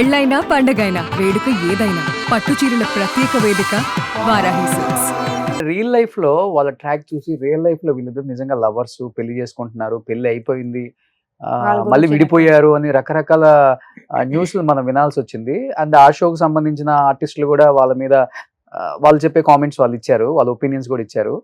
పెళ్ళైనా పండగైనా వేడుక ఏదైనా పట్టు చీరల ప్రత్యేక వేదిక వారాహి సిల్క్స్. రియల్ లైఫ్ లో వాళ్ళ ట్రాక్ చూసి రియల్ లైఫ్ లో వీళ్ళిద్దరు నిజంగా లవర్స్ పెళ్లి చేసుకుంటున్నారు, పెళ్లి అయిపోయింది, వాళ్ళ మళ్ళీ గురించి విడిపోయారు అని రకరకాల న్యూస్లు మనం వినాల్సి వచ్చింది. అండ్ ఆ షోకి సంబంధించిన ఆర్టిస్టులు కూడా వాళ్ళ మీద వాళ్ళు చెప్పే కామెంట్స్ వాళ్ళు ఇచ్చారు, వాళ్ళ ఒపీనియన్స్ కూడా ఇచ్చారు.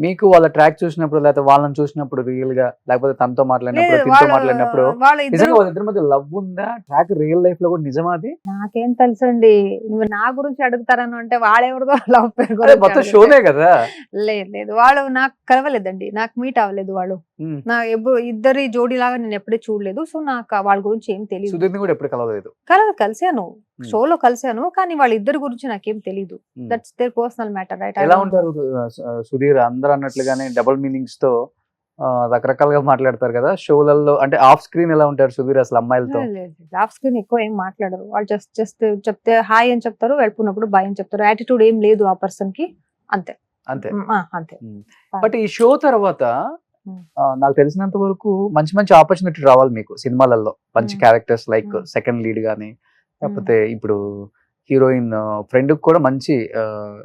మీకు వాళ్ళ ట్రాక్ చూసినప్పుడు లేకపోతే వాళ్ళని చూసినప్పుడు రియల్ గా లేకపోతే తనతో మాట్లాడినప్పుడు లేదు, తినతో మాట్లాడినప్పుడు వాళ్ళిద్దరు నిజంగా వాళ్ళిద్దరి మధ్య లవ్ ఉందా? ట్రాక్ రియల్ లైఫ్ లో కూడా నిజమా అది? నాకేం తెలుసండి. నువ్వు నా గురించి అడుగుతారని అంటే వాడెవరిదో లవ్ పేరు అదే గురించి మొత్తం అడుగుతారు. షోనే కదా. లేదు లేదు, వాళ్ళు నాకు కలవలేదండి, నాకు మీట్ అవ్వలేదు వాళ్ళు. ఉమ్. నా ఎప్పుడు ఇద్దరి జోడీ లాగా నేను ఎప్పుడూ చూడలేదు. సో నాకు వాళ్ళ గురించి ఏం తెలియదు. సుధీర్ని కూడా ఎప్పుడు కలవలేదు. కలిసాను, షోలో కలిసాను, కానీ వాళ్ళిద్దరి గురించి నాకేం తెలియదు. That's there personal matter, right? ఎలా ఉంటారు సుధీర్? అందరూ అన్నట్లుగానే డబుల్ మీనింగ్స్ తో రకరకాలుగా మాట్లాడతారు కదా షోలలో. అంటే ఆఫ్ స్క్రీన్ ఎలా ఉంటారు సుధీర్ అసలు అమ్మాయిలతో? ఆఫ్ స్క్రీన్ ఎక్కువ ఏం మాట్లాడరు వాళ్ళు. జస్ట్ చెప్తే హాయ్ అని చెప్తారు, వెళ్ళిపోయినప్పుడు బాయ్ అని చెప్తారు. యాటిట్యూడ్ ఏం లేదు ఆ పర్సన్ కి, అంతే అంతే. అంతే. బట్ ఈ షో తర్వాత నాకు తెలిసినంత వరకు మంచి మంచి ఆపర్చునిటీ రావాలి మీకు సినిమాలలో. మంచి క్యారెక్టర్స్ లైక్ సెకండ్ లీడ్ గానీ, లేకపోతే ఇప్పుడు హీరోయిన్ ఫ్రెండ్ కూడా మంచి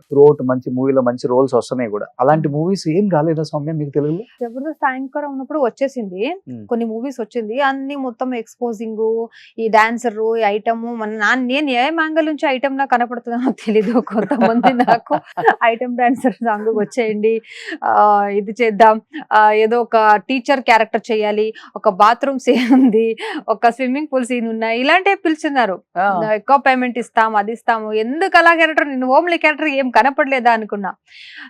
త్రూఅవుట్ మంచి మూవీలో మంచి రోల్స్ వస్తున్నాయి కూడా. అలాంటి మూవీస్ ఏం రాలేదా సౌమ్య మీకు తెలుగులో? జబర్దస్త్ యాంకర్ ఉన్నప్పుడు వచ్చేసింది, కొన్ని మూవీస్ వచ్చింది, అన్ని మొత్తం ఎక్స్పోజింగ్, ఈ డాన్సర్, ఈ ఐటమ్. నేను ఏ యాంగిల్ నుంచి ఐటమ్ నాకు కనపడుతుందో తెలీదు. కొంతమంది నాకు ఐటమ్ డాన్సర్ సాంగ్ వచ్చేయండి, ఇది చేద్దాం, ఏదో ఒక టీచర్ క్యారెక్టర్ చేయాలి, ఒక బాత్రూమ్ సీన్ ఉంది, ఒక స్విమ్మింగ్ పూల్ సీన్ ఉన్నాయి, ఇలాంటివి పిలిచినారు. ఎక్కువ పేమెంట్ ఇస్తాం, అది ఇస్తాము. ఎందుకు అలా క్యారెక్టర్? నేను హోమ్లీ క్యారెక్టర్ ఏం కనపడలేదా అనుకున్నా.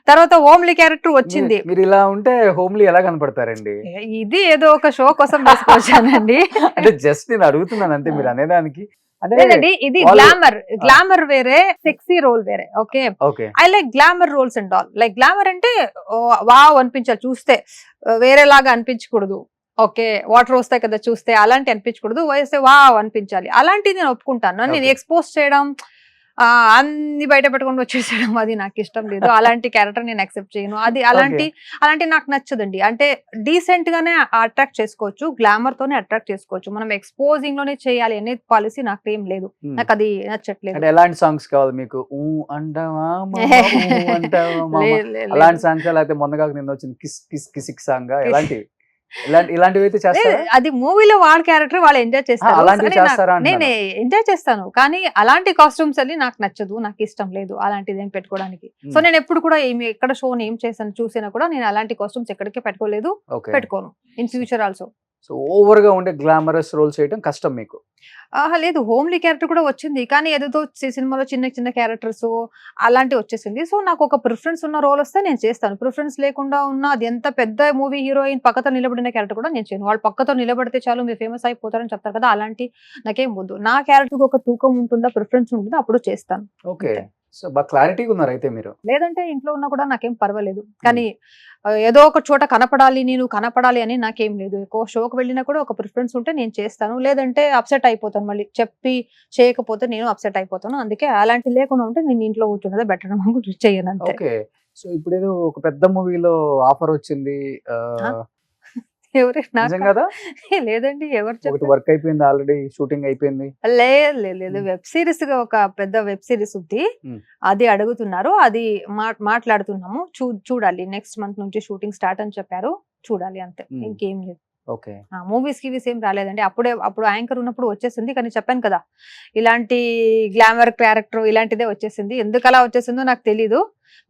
తర్వాత హోమ్లీ క్యారెక్టర్ వచ్చింది. మీరు ఇలా ఉంటే హోమ్లీ ఎలా కనపడతారండి? ఇది ఏదో ఒక షో కోసం తీసుకొచ్చానండి. అంటే జస్ట్ నేను అడుగుతున్నాను అంతే, మీరు అనేదానికి. లేదండి, ఇది గ్లామర్ వేరే, సెక్సీ రోల్ వేరే. Okay, I like glamour roles and all. Like glamour అంటే వావ్ అనిపించాలి చూస్తే, వేరేలాగా అనిపించకూడదు. ఓకే, వాటర్ వస్తాయి కదా చూస్తే, అలాంటి అనిపించకూడదు, వేస్తే వావ్ అనిపించాలి. అలాంటిది నేను ఒప్పుకుంటాను. నేను ఎక్స్పోజ్ చేయడం, అన్ని బయట పెట్టుకొని వచ్చేసేయడం అది నాకు ఇష్టం లేదు. అలాంటి క్యారెక్టర్ నేను యాక్సెప్ట్ చేయను. అది అలాంటి నాకు నచ్చదండి. అంటే డీసెంట్ గానే అట్రాక్ట్ చేసుకోవచ్చు, గ్లామర్ తోనే అట్రాక్ట్ చేసుకోవచ్చు. మనం ఎక్స్పోజింగ్ లోనే చేయాలి అనే పాలసీ నాకు ఏం లేదు. నాకు అది నచ్చట్లేదు. ఎలాంటి సాంగ్స్ కావాలి మీకు? అలాంటి సాంగ్స్ లేకపోతే మొన్నగా నిన్న వచ్చిన కిస్ కిస్ కిసిక్ సాంగ్, ఇలాంటివి అయితే చేస్తారా? అది మూవీలో వాళ్ళ క్యారెక్టర్ వాళ్ళు ఎంజాయ్ చేస్తారు, నేను ఎంజాయ్ చేస్తాను. కానీ అలాంటి కాస్ట్యూమ్స్ అని నాకు నచ్చదు, నాకు ఇష్టం లేదు అలాంటిది ఏం పెట్టుకోవడానికి. సో నేను ఎప్పుడు కూడా ఎక్కడ షో ఏం చేశాను చూసినా కూడా నేను అలాంటి కాస్ట్యూమ్స్ ఎక్కడికి పెట్టుకోలేదు, పెట్టుకోను in future also. So over గా ఉండే గ్లామరస్ రోల్స్ చేయడం కష్టం మీకు? లేదు, హోమ్లీ క్యారెక్టర్ కూడా వచ్చింది, కానీ ఏదో సినిమాలో చిన్న చిన్న క్యారెక్టర్స్ అలాంటివి వచ్చేసింది. సో నాకు ఒక ప్రిఫరెన్స్ ఉన్న రోల్ వస్తే నేను చేస్తాను. ప్రిఫరెన్స్ లేకుండా ఉన్న, అది ఎంత పెద్ద మూవీ హీరోయిన్ పక్కతో నిలబడిన క్యారెక్టర్ కూడా నేను చేయను. వాళ్ళు పక్కతో నిలబడితే చాలు మీరు ఫేమస్ అయిపోతారని చెప్తారు కదా, అలాంటి నాకేం వద్దు. నా క్యారెక్టర్ ఒక తూకం ఉంటుందా, ప్రిఫరెన్స్ ఉంటుందా, అప్పుడు చేస్తాను. ఓకే, సో బాగా క్లారిటీగా ఉన్నారు అయితే మీరు. లేదంటే ఇంట్లో ఉన్నా కూడా నాకేం పర్వాలేదు, కానీ ఏదో ఒక చోట కనపడాలి, నేను కనపడాలి అని నాకేం లేదు. ఎక్కువ షోకి వెళ్ళినా కూడా ఒక ప్రిఫరెన్స్ ఉంటే నేను చేస్తాను, లేదంటే అప్సెట్ అయిపోతాను. మళ్ళీ చెప్పి చేయకపోతే నేను అప్సెట్ అయిపోతాను. అందుకే అలాంటి లేకుండా ఉంటే నేను ఇంట్లో కూర్చున్నదే బెటర్ చేయను అంతే. ఓకే, సో ఇప్పుడు ఏదో ఒక పెద్ద మూవీలో ఆఫర్ వచ్చింది, లేదండి, ఎవరు వర్క్ అయిపోయింది, ఆల్రెడీ షూటింగ్ అయిపోయింది? లేదు, వెబ్ సిరీస్ గా ఒక పెద్ద వెబ్ సిరీస్ ఉంది, అది అడుగుతున్నారు, అది మాట్లాడుతున్నాము. చూడాలి, నెక్స్ట్ మంత్ నుంచి షూటింగ్ స్టార్ట్ అని చెప్పారు, చూడాలి అంతే, ఇంకేం లేదు. మూవీస్ కి ఏం రాలేదండి. అప్పుడు యాంకర్ ఉన్నప్పుడు వచ్చేసింది, కానీ చెప్పాను కదా ఇలాంటి గ్లామర్ క్యారెక్టర్ ఇలాంటిదే వచ్చేసింది. ఎందుకు అలా వచ్చేసిందో నాకు తెలీదు.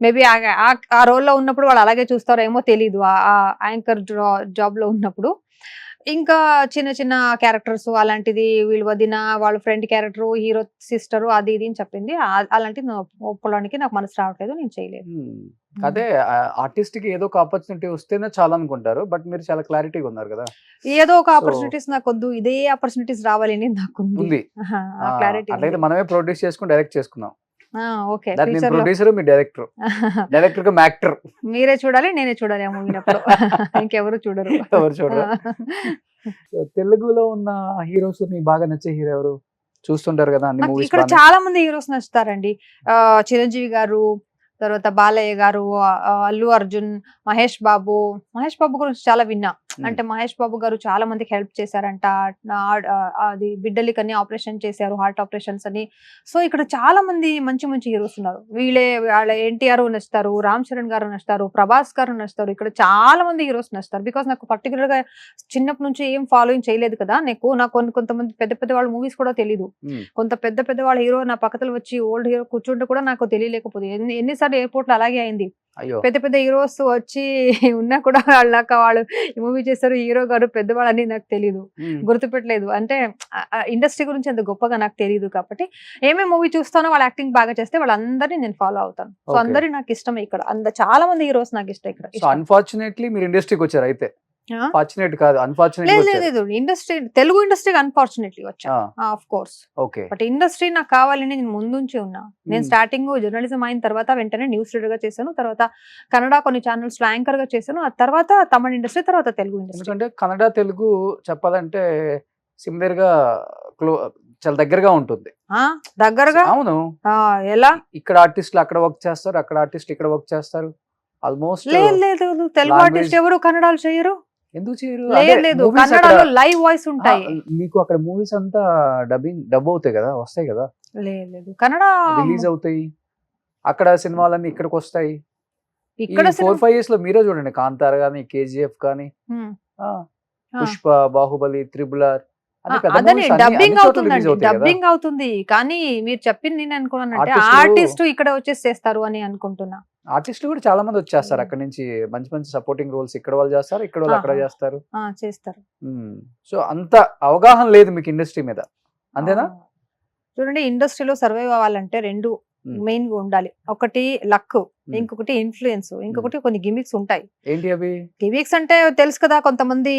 మేబీ ఆ రోల్లో ఉన్నప్పుడు వాళ్ళు అలాగే చూస్తారో ఏమో తెలీదు. ఆ యాంకర్ జాబ్ లో ఉన్నప్పుడు ఇంకా చిన్న చిన్న క్యారెక్టర్స్ అలాంటిది, వీళ్ళు వదిన వాళ్ళ ఫ్రెండ్ క్యారెక్టర్, హీరో సిస్టర్, అది ఇది అని చెప్పింది. అలాంటిది ఒప్పుకోవడానికి నాకు మనసు రావట్లేదు, నేను చేయలేదు. అదే ఆర్టిస్ట్ కి ఏదో ఒక ఆపర్చునిటీ వస్తేనే చాలా అనుకుంటారు, బట్ మీరు చాలా క్లారిటీగా ఉన్నారు కదా. ఏదో ఒక ఆపర్చునిటీస్ నాకు వద్దు, ఇదే ఆపర్చునిటీస్ రావాలి అని నాకు ఉంది. క్లారిటీ అట్లయితే మనమే ప్రొడ్యూస్ చేసుకుని డైరెక్ట్ చేసుకున్నాం. ఓకే, ప్రొడ్యూసర్, మీ డైరెక్టర్, డైరెక్టర్ గా యాక్టర్ మీరే చూడాలి, నేనే చూడాలి ఆ మూవీనప్పుడు. ఇంకెవరు చూడరు. ఎవరు చూడరు. తెలుగులో ఉన్న హీరోస్ మీకు బాగా నచ్చే హీరో ఎవరు? చూస్తుంటారు కదా అన్ని మూవీస్. ఇక్కడ చాలా మంది హీరోస్ నచ్చుతారండి. చిరంజీవి గారు, తర్వాత బాలయ్య గారు, అల్లు అర్జున్, మహేష్ బాబు గురించి చాలా విన్నా. అంటే మహేష్ బాబు గారు చాలా మందికి హెల్ప్ చేశారంట. అది బిడ్డలికని ఆపరేషన్ చేశారు, హార్ట్ ఆపరేషన్స్ అని. సో ఇక్కడ చాలా మంది మంచి మంచి హీరోస్ ఉన్నారు. వాళ్ళ ఎన్టీఆర్ నచ్చుతారు, రామ్ చరణ్ గారు నచ్చుతారు, ప్రభాస్ గారు నచ్చుతారు. ఇక్కడ చాలా మంది హీరోస్ నచ్చుతారు. బికాస్ నాకు పర్టికులర్ గా చిన్నప్పటి నుంచి ఏం ఫాలోయింగ్ చేయలేదు కదా. నాకు కొంతమంది పెద్ద పెద్ద వాళ్ళ మూవీస్ కూడా తెలియదు. కొంత పెద్ద పెద్ద వాళ్ళ హీరో నా పక్కన వచ్చి ఓల్డ్ హీరో కూర్చుంటే కూడా నాకు తెలియలేకపోతే ఎన్నిసార్లు ఎయిర్పోర్ట్ లో అలాగే అయింది. పెద్ద పెద్ద హీరోస్ వచ్చి ఉన్నా కూడా వాళ్ళు మూవీ చేస్తారు, హీరో గారు పెద్దవాళ్ళు అని నాకు తెలియదు, గుర్తుపెట్టలేదు. అంటే ఇండస్ట్రీ గురించి అంత గొప్పగా నాకు తెలియదు. కాబట్టి ఏమేమి మూవీ చూస్తానో వాళ్ళ యాక్టింగ్ బాగా చేస్తే వాళ్ళందరినీ నేను ఫాలో అవుతాను. సో అందరి నాకు ఇష్టమే. ఇక్కడ చాలా మంది హీరోస్ నాకు ఇష్టం. ఇక్కడ అన్ఫార్చునేట్లీ మీరు ఇండస్ట్రీకి వచ్చారు అయితే. ఫార్చునేట్ కాదు, లేదు ఇండస్ట్రీ, తెలుగు ఇండస్ట్రీకి అన్ఫార్చునేట్లీ వచ్చా ఆఫ్ కోర్స్. బట్ ఇండస్ట్రీ నాకు కావాలని నేను ముందుంచి ఉన్నా. నేను స్టార్టింగ్ జర్నలిజం అయిన తర్వాత వెంటనే న్యూస్ రీడర్ గా చేశాను, తర్వాత కన్నడ కొన్ని ఛానల్స్ లో యాంకర్ గా చేశాను, ఆ తర్వాత తమిళ ఇండస్ట్రీ, తర్వాత తెలుగు ఇండస్ట్రీ. ఎందుకంటే కన్నడ తెలుగు చెప్పాలంటే సిమిలర్ గా చాలా దగ్గరగా ఉంటుంది. దగ్గరగా? అవును. ఎలా? ఇక్కడ ఆర్టిస్టులు అక్కడ వర్క్ చేస్తారు, అక్కడ ఆర్టిస్ట్ ఇక్కడ వర్క్ చేస్తారు. ఆల్మోస్ట్ లేదు తెలుగు ఆర్టిస్ట్ ఎవరు కన్నడలో చేయరు. ఎందుకు చేయరు? లేదు కన్నడలో లైవ్ వాయిస్ ఉంటాయి. మీకు అక్కడ మూవీస్ అంతా డబ్ అవుతాయి కదా, వస్తాయి కదా. లేదు కన్నడ రిలీజ్ అవుతాయి, అక్కడ సినిమాలన్నీ ఇక్కడికి వస్తాయి. ఇక్కడ 4-5 years లో మీరే చూడండి, కాంతార గానీ, కేజీఎఫ్ కానీ, పుష్ప, బాహుబలి, RRR డబ్బింగ్ అవుతుంది. కానీ మీరు చెప్పింది నేను అనుకున్నానంటే ఆర్టిస్ట్ ఇక్కడ వచ్చేసి చేస్తారు అని అనుకుంటున్నా. ఆర్టిస్టులు కూడా చాలా మంది వచ్చేస్తారు అక్కడ నుంచి, మంచి మంచి సపోర్టింగ్ రోల్స్ ఇక్కడ వాళ్ళు చేస్తారు, ఇక్కడ వాళ్ళు అక్కడ చేస్తారు. సో అంత అవగాహన లేదు మీకు ఇండస్ట్రీ మీద, అంతేనా? చూడండి, ఇండస్ట్రీలో సర్వైవ్ అవ్వాలంటే రెండు మెయిన్ గా ఉండాలి. ఒకటి లక్, ఇంకొకటి ఇన్ఫ్లుయెన్స్, ఇంకొకటి కొన్ని గిమిక్స్ ఉంటాయి. ఏంటి అవి గిమిక్స్? అంటే తెలుసు కదా, కొంతమంది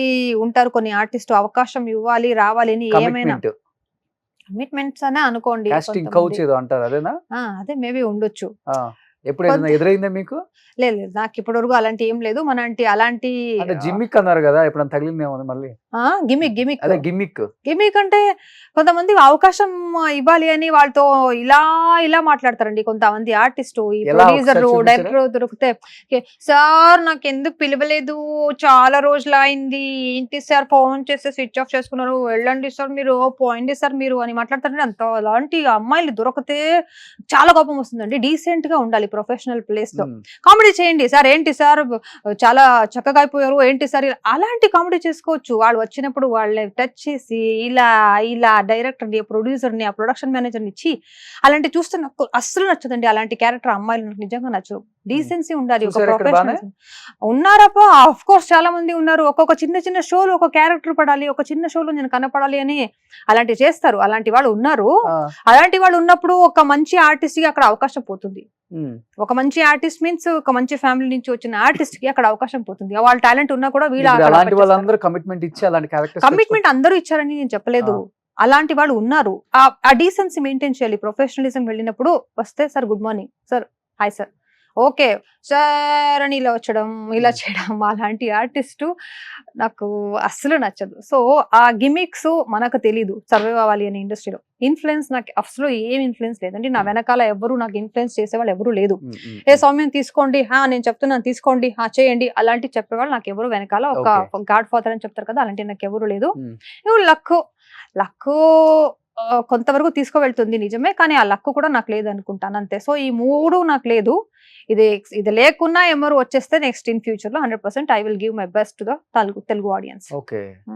ఉంటారు కొన్ని ఆర్టిస్ట్ అవకాశం ఇవ్వాలి రావాలి అని, ఏమైనా కమిట్మెంట్స్ అనే అనుకోండి, అదే మేబీ ఉండొచ్చు. ఎప్పుడు ఎదురైందా మీకు? లేదు నాకు ఇప్పటి వరకు అలాంటి ఏం లేదు. అలాంటి జిమ్మిక్ అన్నారు కదా, ఎప్పుడు తగిలిందేమో మళ్ళీ. గిమిక్ అంటే కొంతమంది అవకాశం ఇవ్వాలి అని వాళ్ళతో ఇలా మాట్లాడతారండి కొంతమంది ఆర్టిస్టు, ప్రొడ్యూసర్, డైరెక్టర్ దొరికితే, సార్ నాకు ఎందుకు పిలవలేదు, చాలా రోజులు అయింది, ఏంటి సార్ ఫోన్ చేస్తే స్విచ్ ఆఫ్ చేసుకున్నారు, వెళ్ళండి సార్ మీరు, పోయింది సార్ మీరు అని మాట్లాడతారండి. అంత అలాంటి అమ్మాయిలు దొరికితే చాలా కోపం వస్తుందండి. డీసెంట్ గా ఉండాలి ప్రొఫెషనల్ ప్లేస్ లో. కామెడీ చేయండి సార్, ఏంటి సార్ చాలా చక్కగా అయిపోయారు, ఏంటి సార్, అలాంటి కామెడీ చేసుకోవచ్చు. వాళ్ళు వచ్చినప్పుడు వాళ్ళని టచ్ చేసి ఇలా డైరెక్టర్ ని, ప్రొడ్యూసర్ ని, ఆ ప్రొడక్షన్ మేనేజర్ ని ఇచ్చి అలాంటి చూస్తే నాకు అస్సలు నచ్చదండి. అలాంటి క్యారెక్టర్ అమ్మాయిలు నాకు నిజంగా నచ్చవు. డీసెన్సీ ఉండాలి. ఒక ప్రొఫెషనల్ ఉన్నారప్ప, ఆఫ్ కోర్స్ చాలా మంది ఉన్నారు. ఒక్కొక్క చిన్న షోలో ఒక క్యారెక్టర్ పడాలి, ఒక చిన్న షోలో నేను కనపడాలి అని అలాంటి చేస్తారు. అలాంటి వాళ్ళు ఉన్నారు. అలాంటి వాళ్ళు ఉన్నప్పుడు ఒక మంచి ఆర్టిస్ట్ కి అక్కడ అవకాశం పోతుంది. ఒక మంచి ఆర్టిస్ట్ మీన్స్ ఒక మంచి ఫ్యామిలీ నుంచి వచ్చిన ఆర్టిస్ట్ కి అక్కడ అవకాశం పోతుంది. వాళ్ళ టాలెంట్ ఉన్నా కూడా కమిట్మెంట్ అందరూ ఇచ్చారని నేను చెప్పలేదు. అలాంటి వాళ్ళు ఉన్నారు. ఆ డీసెన్సీ మెయింటైన్ చేయాలి. ప్రొఫెషనలిజం వెళ్ళినప్పుడు వస్తే, sir good morning sir, hi sir, okay sir అని ఇలా వచ్చడం, ఇలా చేయడం, అలాంటి ఆర్టిస్టు నాకు అస్సలు నచ్చదు. సో ఆ గిమిక్స్ మనకు తెలీదు సర్వైవ్ అవ్వాలి అనే ఇండస్ట్రీలో. ఇన్ఫ్లుయెన్స్ నాకు అసలు ఏం ఇన్ఫ్లుయెన్స్ లేదండి. నా వెనకాల ఎవరు నాకు ఇన్ఫ్లుయెన్స్ చేసేవాళ్ళు ఎవరు లేదు. ఏ సౌమ్యం తీసుకోండి, నేను చెప్తున్నాను తీసుకోండి, చేయండి, అలాంటి చెప్పేవాళ్ళు నాకు ఎవరు వెనకాల, ఒక గాడ్ ఫాదర్ అని చెప్తారు కదా, అలాంటి నాకు ఎవరు లేదు. లక్ కొంతవరకు తీసుకువెళ్తుంది నిజమే, కానీ ఆ లక్ కూడా నాకు లేదు అనుకుంటాను అంతే. సో ఈ మూడు నాకు లేదు. ఇది లేకున్నా ఎవరు వచ్చేస్తే నెక్స్ట్ ఇన్ ఫ్యూచర్ లో 100% I will give my best to the Telugu audience.